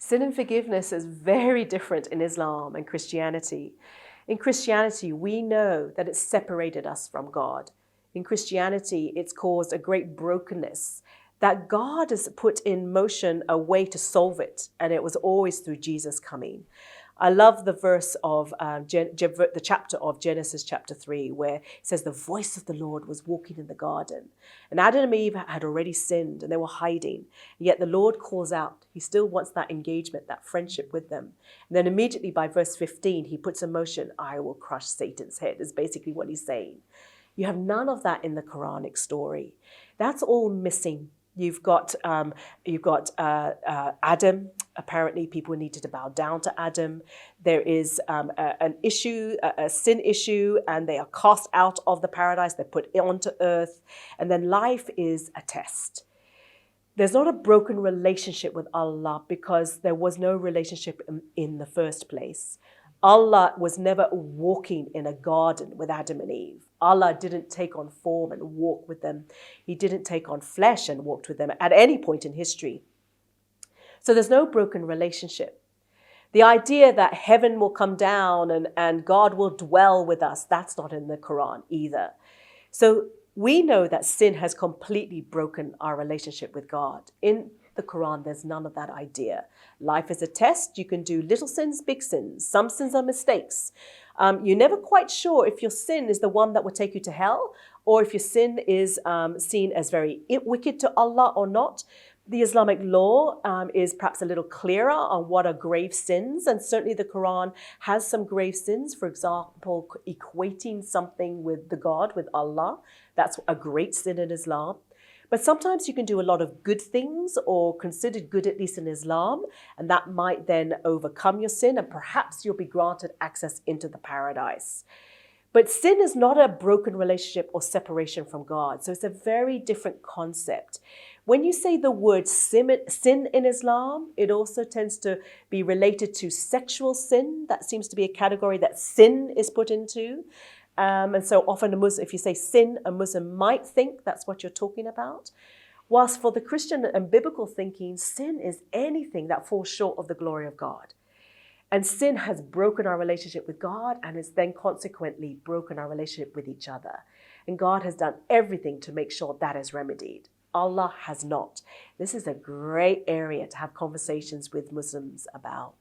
Sin and forgiveness is very different in Islam and Christianity. In Christianity, we know that it's separated us from God. In Christianity, it's caused a great brokenness that God has put in motion a way to solve it, and it was always through Jesus coming. I love the verse of the chapter of Genesis chapter 3, where it says the voice of the Lord was walking in the garden. And Adam and Eve had already sinned and they were hiding. Yet the Lord calls out. He still wants that engagement, that friendship with them. And then immediately by verse 15, he puts in motion, I will crush Satan's head, is basically what he's saying. You have none of that in the Quranic story. That's all missing. You've got Adam. Apparently, people needed to bow down to Adam. There is an issue, a sin issue, and they are cast out of the paradise. They're put onto earth. And then life is a test. There's not a broken relationship with Allah because there was no relationship in the first place. Allah was never walking in a garden with Adam and Eve. Allah didn't take on form and walk with them. He didn't take on flesh and walked with them at any point in history. So there's no broken relationship. The idea that heaven will come down and God will dwell with us, that's not in the Quran either. So we know that sin has completely broken our relationship with God. In the Quran, there's none of that idea. Life is a test. You can do little sins, big sins. Some sins are mistakes. You're never quite sure if your sin is the one that will take you to hell or if your sin is seen as very wicked to Allah or not. The Islamic law is perhaps a little clearer on what are grave sins, and certainly the Quran has some grave sins. For example, equating something with the God, with Allah. That's a great sin in Islam. But sometimes you can do a lot of good things or considered good, at least in Islam, and that might then overcome your sin and perhaps you'll be granted access into the paradise. But sin is not a broken relationship or separation from God. So it's a very different concept. When you say the word sin in Islam, it also tends to be related to sexual sin. That seems to be a category that sin is put into. And so often if you say sin, a Muslim might think that's what you're talking about. Whilst for the Christian and biblical thinking, sin is anything that falls short of the glory of God. And sin has broken our relationship with God and has then consequently broken our relationship with each other. And God has done everything to make sure that is remedied. Allah has not. This is a great area to have conversations with Muslims about.